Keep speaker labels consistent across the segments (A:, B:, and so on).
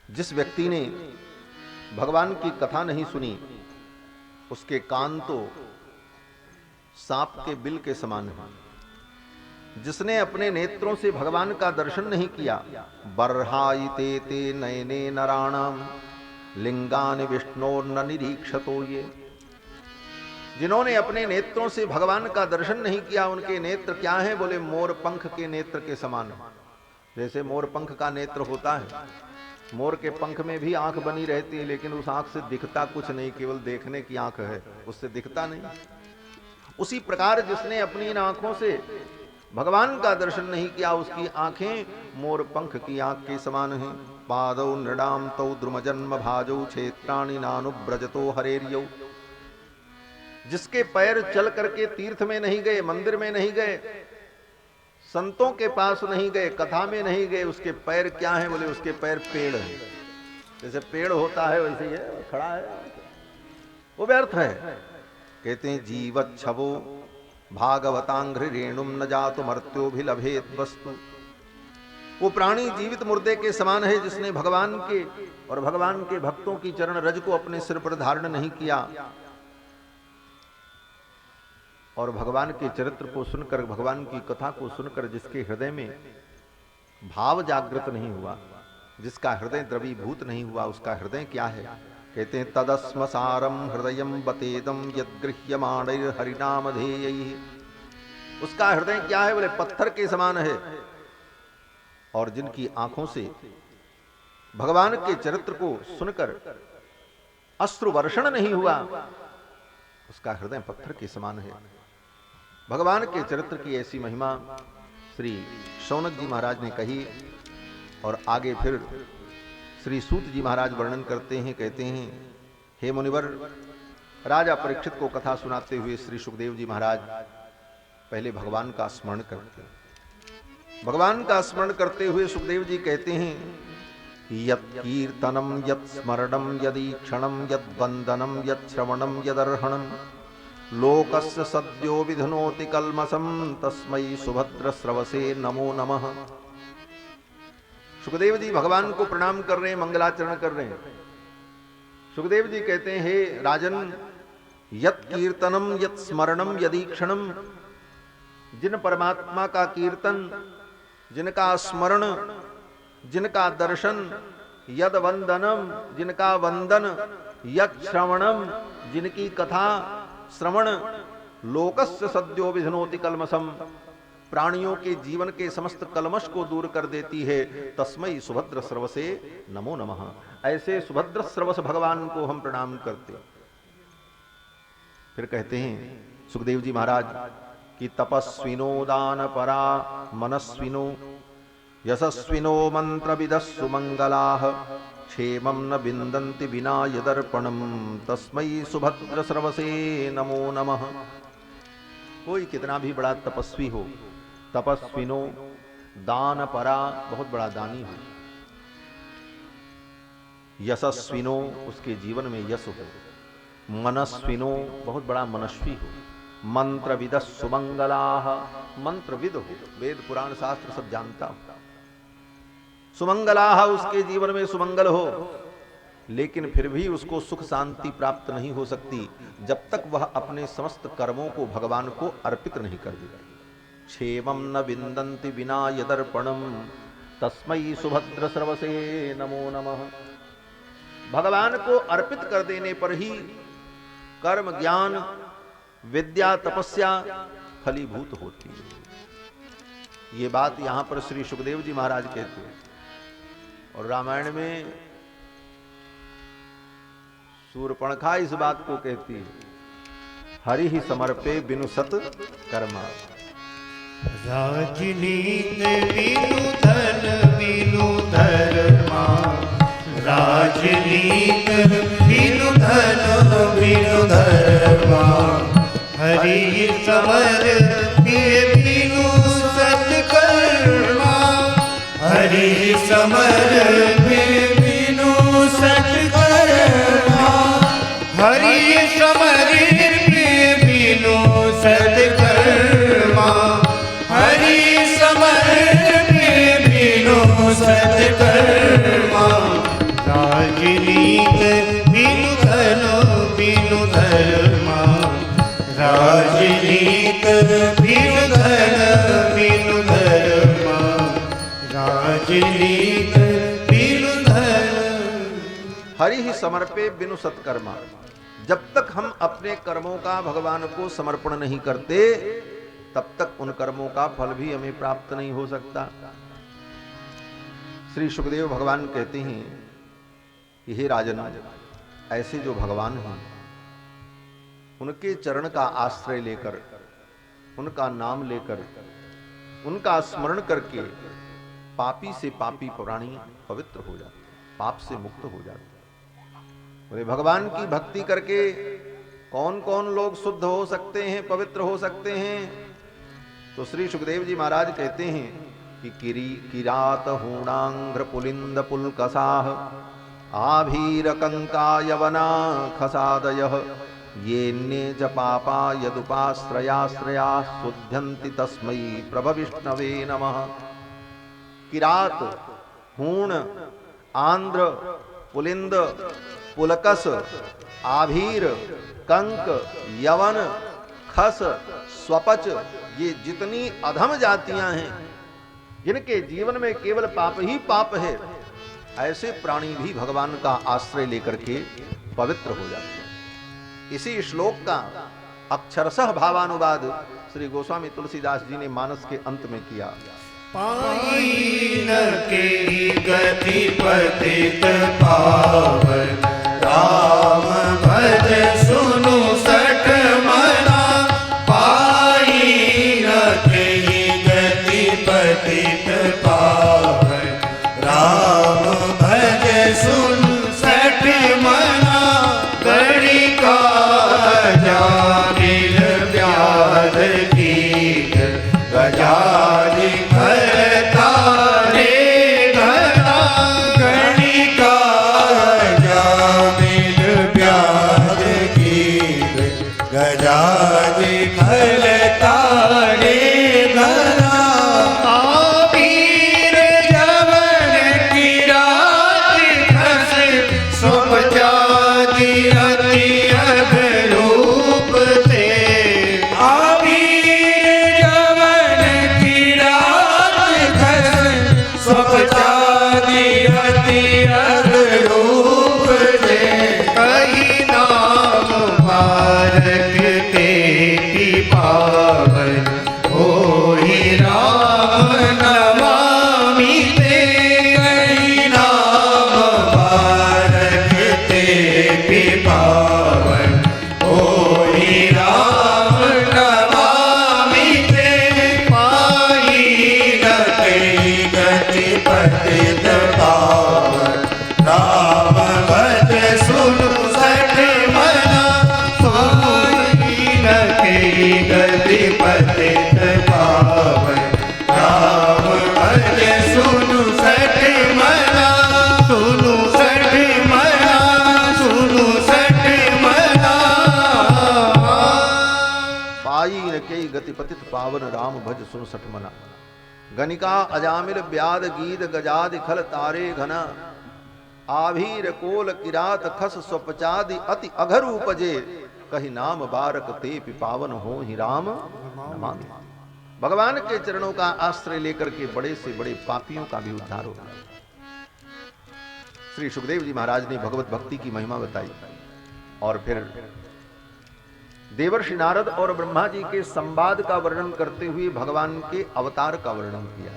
A: जिस व्यक्ति ने भगवान की कथा नहीं सुनी उसके कान तो सांप के बिल के समान है। जिसने अपने नेत्रों से भगवान का दर्शन नहीं किया, बर्हाइते ते नयने नराणाम लिंगानि विष्णोर्न निरीक्षतो ये, जिन्होंने अपने नेत्रों से भगवान का दर्शन नहीं किया, उनके नेत्र क्या हैं? बोले मोर पंख के नेत्र के समान है। जैसे मोर पंख का नेत्र होता है, मोर के पंख में भी आंख बनी रहती है, लेकिन उस आंख से दिखता कुछ नहीं, केवल देखने की आंख है, उससे दिखता नहीं। उसी प्रकार जिसने अपनी इन आंखों से भगवान का दर्शन नहीं किया, उसकी आंखें मोर पंख की आंख के समान हैं। पादौ नृणाम तौ द्रुमजन्म भाजौ क्षेत्राणि नानुब्रजतो हरेर्यौ, जिसके पैर चल करके तीर्थ में नहीं गए, मंदिर में नहीं गए, संतों के पास नहीं गए, कथा में नहीं गए, उसके पैर क्या हैं? बोले उसके पैर पेड़ हैं। जैसे पेड़ होता है वैसे ही है, खड़ा है, वो व्यर्थ है। कहते हैं जीवत छवो भागवतांघ्रि रेणुम न जातु मर्त्यो भी लभेत वस्तु, वो प्राणी जीवित मुर्दे के समान है जिसने भगवान के और भगवान के भक्तों की चरण रज को अपने सिर पर धारण नहीं किया और भगवान के चरित्र को सुनकर, भगवान की कथा को सुनकर जिसके हृदय में भाव जागृत नहीं हुआ, जिसका हृदय द्रवीभूत नहीं हुआ, उसका हृदय क्या है? कहते हैं तदस्मसारम हृदयम बतेदम यद्गृह्यमाणैर हरिनामधेयैः, उसका हृदय क्या है? बोले पत्थर के समान है। और जिनकी आंखों से भगवान के चरित्र को सुनकर अश्रु वर्षण नहीं हुआ, उसका हृदय पत्थर के समान है। भगवान के चरित्र की ऐसी महिमा श्री शौनक जी महाराज ने कही और आगे फिर श्री सूत जी महाराज वर्णन करते हैं। कहते हैं हे मुनिवर, राजा परीक्षित को कथा सुनाते हुए श्री सुखदेव जी महाराज पहले भगवान का स्मरण करते हैं। भगवान का स्मरण करते हुए सुखदेव जी कहते हैं यत् कीर्तनम यत् स्मरणम यदीक्षणम यद् वंदनम यत् श्रवणम यदर्हणम लोकस्य सद्यो विधुनोति कल्मषम तस्मै सुभद्र स्रवसे नमो नमः। सुखदेव जी भगवान को प्रणाम कर रहे हैं, मंगलाचरण कर रहे हैं। सुखदेव जी कहते हैं हे राजन, यत् कीर्तनम यत् स्मरणम यदीक्षणम, जिन परमात्मा का कीर्तन, जिनका स्मरण, जिनका दर्शन, यद वंदनम, जिनका वंदन, यद श्रवणम, जिनकी कथा श्रवण, लोकस्य सद्यो विधनोति कल्मषम, प्राणियों के जीवन के समस्त कलमश को दूर कर देती है। तस्मै सुभद्र स्रवसे नमो नमः, ऐसे सुभद्र स्रवस भगवान को हम प्रणाम करते। फिर कहते हैं सुखदेव जी महाराज कि तपस्विनो दान परा मनस्विनो यशस्विनो मंत्रविदः सुमंगलाः क्षेमं न विन्दन्ति विना यदर्पणम तस्मै सुभद्र स्रवसे नमो नमः। कोई कितना भी बड़ा तपस्वी हो, तपस्विनो दान परा, बहुत बड़ा दानी हो, यशस्विनो, उसके जीवन में यश हो, मनस्विनो, बहुत बड़ा मनस्वी हो, मंत्रविद सुमंगलाः, मंत्रविद हो, वेद पुराण शास्त्र सब जानता हो, सुमंगलाः, उसके जीवन में सुमंगल हो, लेकिन फिर भी उसको सुख शांति प्राप्त नहीं हो सकती जब तक वह अपने समस्त कर्मों को भगवान को अर्पित नहीं कर देता। क्षेमं न विन्दन्ति विना यदर्पणम तस्मै सुभद्र स्रवसे नमो नमः। भगवान को अर्पित कर देने पर ही कर्म, ज्ञान, विद्या, तपस्या फलीभूत होती है। ये बात यहां पर श्री सुखदेव जी महाराज कहते हैं। और रामायण में शूर्पणखा इस बात को कहती है, हरि ही समर्पे बिनु सत कर्मा।
B: राजनीत बिनु धन बिनु धर्मा, राजनीत बिनु धन बिनु धर्मा, हरि समर बिनु सत्कर्मा, हरि समर बिनु सत्कर्मा, हरि समर बिनु सत्कर्मा, हरि समर बिनु सत्कर्मा, राजनीत बिनु धन बिनु धर्म राजनीत बिनु धन।
A: हरि ही समर्पे बिनु सत्कर्मा। जब तक हम अपने कर्मों का भगवान को समर्पण नहीं करते तब तक उन कर्मों का फल भी हमें प्राप्त नहीं हो सकता। श्री सुखदेव भगवान कहते हैं कि हे राजन, ऐसे जो भगवान हैं उनके चरण का आश्रय लेकर, उनका नाम लेकर, उनका स्मरण करके पापी से पापी प्राणी पवित्र हो जाते, पाप से मुक्त हो जाते। बोले भगवान की भक्ति करके कौन कौन लोग शुद्ध हो सकते हैं, पवित्र हो सकते हैं? तो श्री सुखदेव जी महाराज कहते हैं कि किरात हूणांग्र पुलिंद पुलकसाह आभीर कंका यवना खसादयः येन्ये च पापा यदुपाश्रयाश्रया शुद्ध्यन्ति तस्मै प्रभविष्णवे नमः। किरात, हूण, आंध्र, पुलिंद, पुलकस, आभीर, कंक, यवन, खस, स्वपच, ये जितनी अधम जातियां हैं जिनके जीवन में केवल पाप ही पाप है, ऐसे प्राणी भी भगवान का आश्रय लेकर के पवित्र हो जाते हैं। इसी श्लोक का अक्षरशः भावानुवाद श्री गोस्वामी तुलसीदास जी ने मानस के अंत में किया।
B: पाई न के गति पतित पावन राम भज सुनु सठ मना। पाई न के गति पतित पावन राम भज सुनु सठ मना। गणि का जामिल ब्याज गीत गजारि भरता रे घना। गणि का जामिल ब्याज गीत गजारि भरता रे घना। आबीर जवन की रात खस स्वपचादि अति अघरूप थे। आबीर जवन की रात खस स्वपचादि अति अघरूप थे। कही नाम भारत ते पावन होई राम नमामि ते। कही नाम भारत ते पावन होई राम नमामि ते। पाई न कही गति पतित पावन राम भज सुनु सठ मना। पाई न कही गति पतित पावन राम भज सुनु सठ मना। सुनु सठ मना, सुनु सठ मना।
A: पाई न के गति पतित पावन राम भज सुन सठ मना। गणिका अजामिल ब्याद गीत गजादि खल तारे घना। आभीर कोल किरात खस स्वपचादि अति अघर उपजे। कही नाम बारक ते पावन हो ही राम नमामि। भगवान के चरणों का आश्रय लेकर के बड़े से बड़े पापियों का भी उद्धार होगा। श्री सुखदेव जी महाराज ने भगवत भक्ति की महिमा बताई और फिर देवर्षि नारद और ब्रह्मा जी के संवाद का वर्णन करते हुए भगवान के अवतार का वर्णन किया।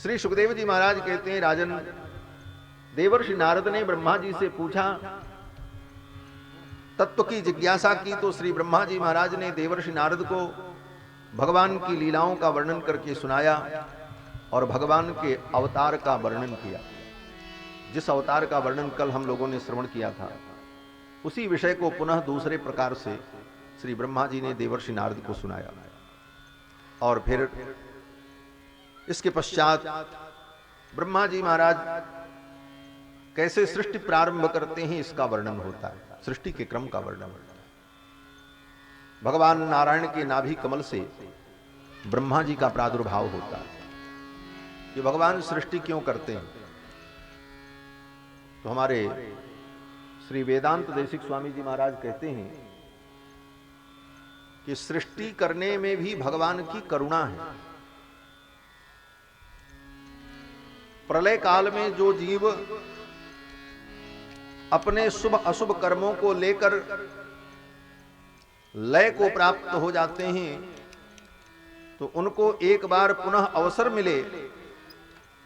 A: श्री सुखदेव जी महाराज कहते हैं, राजन, देवर्षि नारद ने ब्रह्मा जी से पूछा, तत्व की जिज्ञासा की, तो श्री ब्रह्मा जी महाराज ने देवर्षि नारद को भगवान की लीलाओं का वर्णन करके सुनाया और भगवान के अवतार का वर्णन किया। जिस अवतार का वर्णन कल हम लोगों ने श्रवण किया था, उसी विषय को पुनः दूसरे प्रकार से श्री ब्रह्मा जी ने देवर्षि नारद को सुनाया। और फिर इसके पश्चात ब्रह्मा जी महाराज कैसे सृष्टि प्रारंभ करते हैं इसका वर्णन होता है, सृष्टि के क्रम का वर्णन होता है। भगवान नारायण के नाभि कमल से ब्रह्मा जी का प्रादुर्भाव होता है। ये भगवान सृष्टि क्यों करते हैं? तो हमारे श्री वेदांत देशिक स्वामी जी महाराज कहते हैं कि सृष्टि करने में भी भगवान की करुणा है। प्रलय काल में जो जीव अपने शुभ अशुभ कर्मों को लेकर लय को प्राप्त हो जाते हैं, तो उनको एक बार पुनः अवसर मिले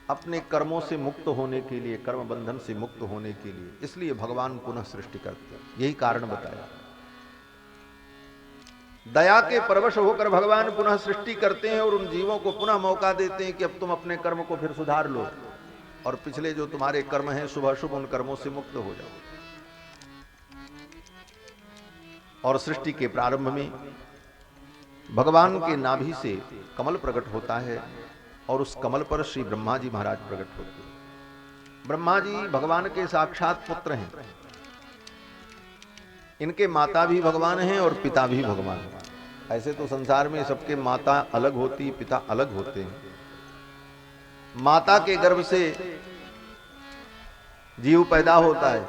A: अपने कर्मों से मुक्त होने के लिए, कर्म बंधन से मुक्त होने के लिए, इसलिए भगवान पुनः सृष्टि करते हैं। यही कारण बताया। दया के परवश होकर भगवान पुनः सृष्टि करते हैं और उन जीवों को पुनः मौका देते हैं कि अब तुम अपने कर्म को फिर सुधार लो और पिछले जो तुम्हारे कर्म हैं शुभ अशुभ, उन कर्मों से मुक्त हो जाओ। और सृष्टि के प्रारंभ में भगवान के नाभि से कमल प्रकट होता है और उस कमल पर श्री ब्रह्मा जी महाराज प्रकट होते हैं। ब्रह्मा जी भगवान के साक्षात पुत्र हैं। इनके माता भी भगवान हैं और पिता भी भगवान हैं। ऐसे तो संसार में सबके माता अलग होती, पिता अलग होते हैं। माता के गर्भ से जीव पैदा होता है,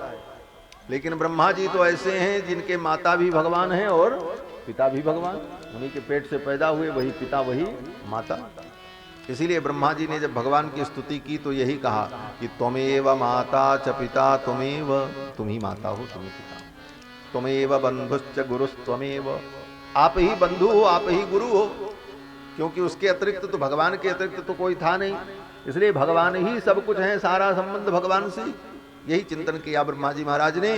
A: लेकिन ब्रह्मा जी तो ऐसे हैं जिनके माता भी भगवान हैं और पिता भी भगवान। उन्हीं के पेट से पैदा हुए, वही पिता वही माता। इसीलिए ब्रह्मा जी ने जब भगवान की स्तुति की तो यही कहा कि त्वमेव माता च पिता त्वमेव, तुम ही माता हो, तुम ही पिता, त्वमेव बंधुश्च गुरुस्त्वमेव, आप ही बंधु हो, आप ही गुरु हो, क्योंकि उसके अतिरिक्त तो, भगवान के अतिरिक्त तो कोई था नहीं, इसलिए भगवान ही सब कुछ है, सारा संबंध भगवान से। यही चिंतन किया ब्रह्मा जी महाराज ने।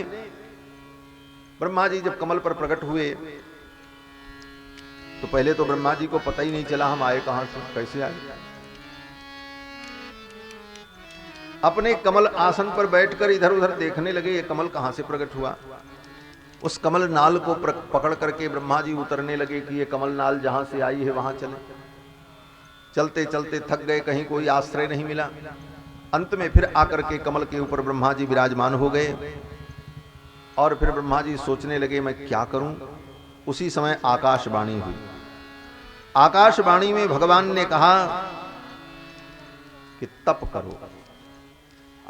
A: ब्रह्मा जी जब कमल पर प्रकट हुए तो पहले तो ब्रह्मा जी को पता ही नहीं चला हम आए कहां से, कैसे आए। अपने कमल आसन पर बैठकर इधर उधर देखने लगे, ये कमल कहां से प्रकट हुआ। उस कमल नाल को पकड़ करके ब्रह्मा जी उतरने लगे कि ये कमल नाल जहां से आई है वहां चले। चलते चलते थक गए, कहीं कोई आश्रय नहीं मिला। अंत में फिर आकर के कमल के ऊपर ब्रह्मा जी विराजमान हो गए और फिर ब्रह्मा जी सोचने लगे मैं क्या करूं। उसी समय आकाशवाणी हुई। आकाशवाणी में भगवान ने कहा कि तप करो।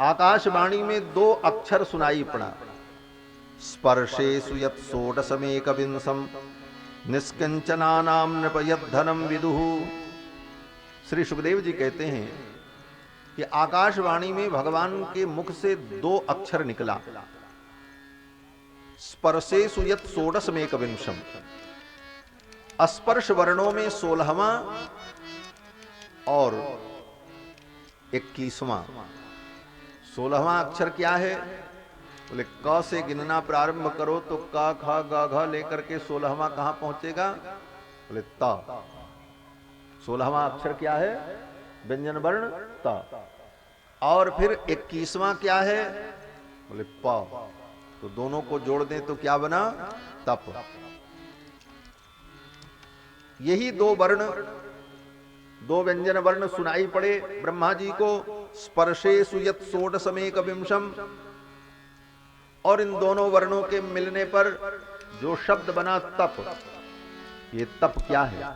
A: आकाशवाणी में 2 अक्षर सुनाई पड़ा, स्पर्शेषु यत् षोडशमेकविंशम् निष्किंचनानां नृपयद्धनं विदुः। श्री सुखदेव जी कहते हैं कि आकाशवाणी में भगवान के मुख से 2 अक्षर निकला, स्पर्शेषु यत् षोडशमेकविंशम्, स्पर्श वर्णों में 16वां और 21वां। 16वां अक्षर क्या है? बोले क से गिनना प्रारंभ करो तो क ख ग घ लेकर के 16वां कहां पहुंचेगा? बोले त। 16वां अक्षर क्या है? व्यंजन वर्ण त। और फिर 21वां क्या है? बोले प। तो दोनों को जोड़ दें तो क्या बना? तप। यही 2 वर्ण, 2 व्यंजन वर्ण सुनाई पड़े ब्रह्मा जी को, स्पर्शेषु यत् षोडशमेकविंशम्, और इन दोनों वर्णों के मिलने पर जो शब्द बना तप। ये तप क्या है?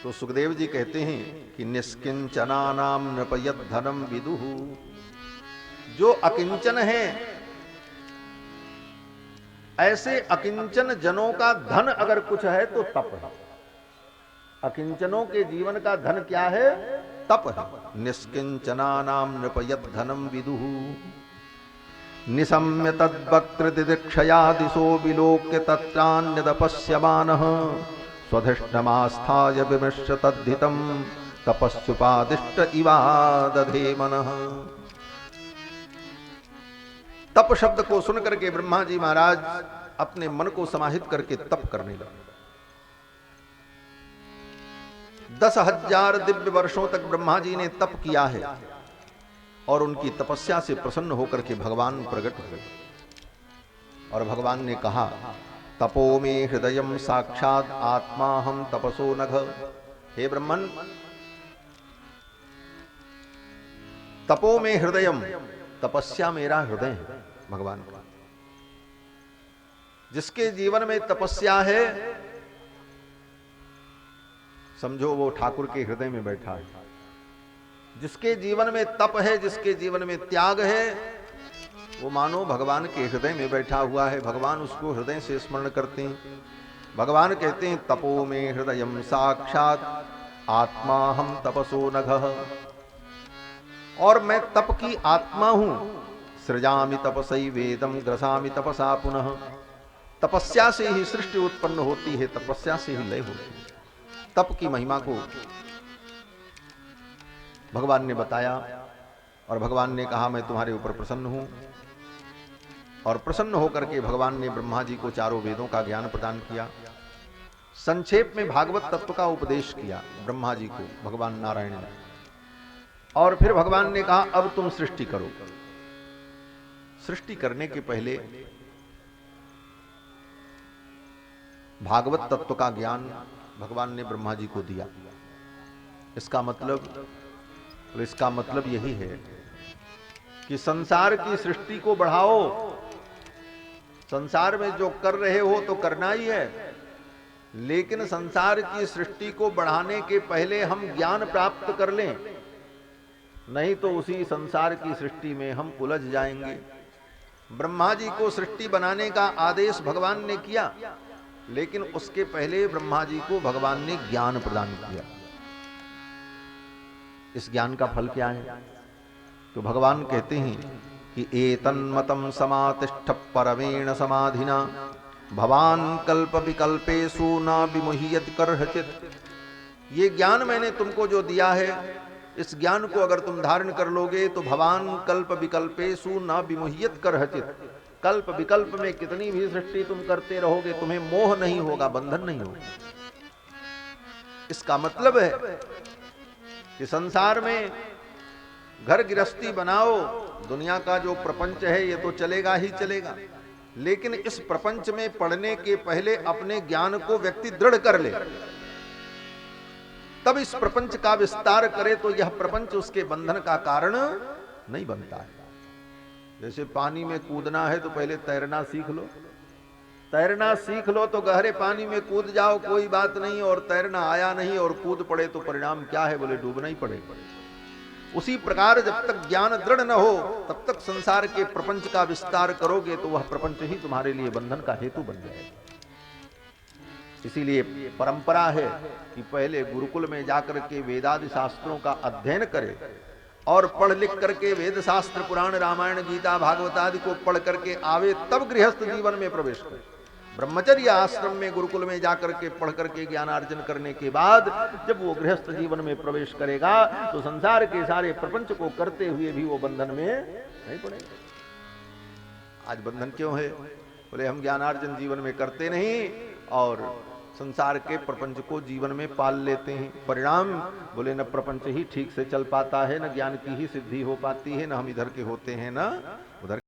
A: तो सुखदेव जी कहते हैं कि निष्किंचनानां नृपयद्धनं विदुः। जो अकिंचन है, ऐसे अकिंचन जनों का धन अगर कुछ है तो तप है। अकिंचनों के जीवन का धन क्या है? तप है। निष्किंचनानां नृपयद्धनं विदुः निशम्य तद्वक्त्रदिदीक्षया दिशो विलोक्य तत्रान्यदपश्यमानः स्वधिष्ठमास्थाय विमृश्य तद्धितं तपस्युपादिष्ट इवादधे मनः। तप शब्द को सुन करके ब्रह्मा जी महाराज अपने मन को समाहित करके तप करने लगे। 10,000 दिव्य वर्षों तक ब्रह्मा जी ने तप किया है और उनकी तपस्या से प्रसन्न होकर के भगवान प्रकट हुए और भगवान ने कहा तपो मे हृदयम साक्षात आत्मा हम तपसो नघ। हे ब्रह्मन, तपो में हृदयम, तपस्या मेरा हृदय है भगवान का। जिसके जीवन में तपस्या है समझो वो ठाकुर के हृदय में बैठा है। जिसके जीवन में तप है, जिसके जीवन में त्याग है, वो मानो भगवान के हृदय में बैठा हुआ है। भगवान उसको हृदय से स्मरण करते हैं। भगवान कहते हैं तपो में हृदयम साक्षात आत्मा हम तपसो नघः, और मैं तप की आत्मा हूं। सृजामि तपसई वेदम ग्रसामि तपसा पुनः, तपस्या से ही सृष्टि उत्पन्न होती है, तपस्या से ही लय होती है। तप की महिमा को भगवान ने बताया और भगवान ने कहा मैं तुम्हारे ऊपर प्रसन्न हूं। और प्रसन्न होकर के भगवान ने ब्रह्मा जी को चारों वेदों का ज्ञान प्रदान किया। संक्षेप में भागवत तत्व का उपदेश किया ब्रह्मा जी को भगवान नारायण ने। और फिर भगवान ने कहा अब तुम सृष्टि करो। सृष्टि करने के पहले भागवत तत्व का ज्ञान भगवान ने ब्रह्मा जी को दिया। इसका मतलब यही है कि संसार की सृष्टि को बढ़ाओ। संसार में जो कर रहे हो तो करना ही है, लेकिन संसार की सृष्टि को बढ़ाने के पहले हम ज्ञान प्राप्त कर लें, नहीं तो उसी संसार की सृष्टि में हम उलझ जाएंगे। ब्रह्मा जी को सृष्टि बनाने का आदेश भगवान ने किया, लेकिन उसके पहले ब्रह्मा जी को भगवान ने ज्ञान प्रदान किया। इस ज्ञान का फल क्या है? तो भगवान कहते हैं कि एतन्मतम समातिष्ठ परमेण समाधिना भवान कल्प विकल्पेषु न विमुह्यत करहिचित। ये ज्ञान मैंने तुमको जो दिया है, इस ज्ञान को अगर तुम धारण कर लोगे तो भवान कल्प विकल्पेषु न विमुह्यत करहिचित। कल्प विकल्प में कितनी भी सृष्टि तुम करते रहोगे, तुम्हें मोह नहीं होगा, बंधन नहीं होगा। इसका मतलब है कि संसार में घर गृहस्थी बनाओ, दुनिया का जो प्रपंच है ये तो चलेगा ही चलेगा, लेकिन इस प्रपंच में पढ़ने के पहले अपने ज्ञान को व्यक्ति दृढ़ कर ले, तब इस प्रपंच का विस्तार करे तो यह प्रपंच उसके बंधन का कारण नहीं बनता है। जैसे पानी में कूदना है तो पहले तैरना सीख लो। तैरना सीख लो तो गहरे पानी में कूद जाओ, कोई बात नहीं, और तैरना आया नहीं और कूद पड़े तो परिणाम क्या है? बोले डूबना ही पड़ेगा। उसी प्रकार जब तक ज्ञान दृढ़ न हो तब तक संसार के प्रपंच का विस्तार करोगे तो वह प्रपंच ही तुम्हारे लिए बंधन का हेतु बन जाएगा। इसीलिए परंपरा है कि पहले गुरुकुल में जाकर के वेदादि शास्त्रों का अध्ययन करे और पढ़ लिख करके वेद शास्त्र पुराण रामायण गीता भागवत आदि को पढ़ करके आवे, तब गृहस्थ जीवन में प्रवेश करे। ब्रह्मचर्य आश्रम में गुरुकुल में जाकर के पढ़ करके ज्ञानार्जन करने के बाद जब वो गृहस्थ जीवन में प्रवेश करेगा तो संसार के सारे प्रपंच को करते हुए भी वो बंधन में नहीं पड़ेगा। आज बंधन क्यों है? बोले हम ज्ञानार्जन जीवन में करते नहीं और संसार के प्रपंच को जीवन में पाल लेते हैं। परिणाम बोले न प्रपंच ही ठीक से चल पाता है, न ज्ञान की ही सिद्धि हो पाती है, न हम इधर के होते हैं न उधर।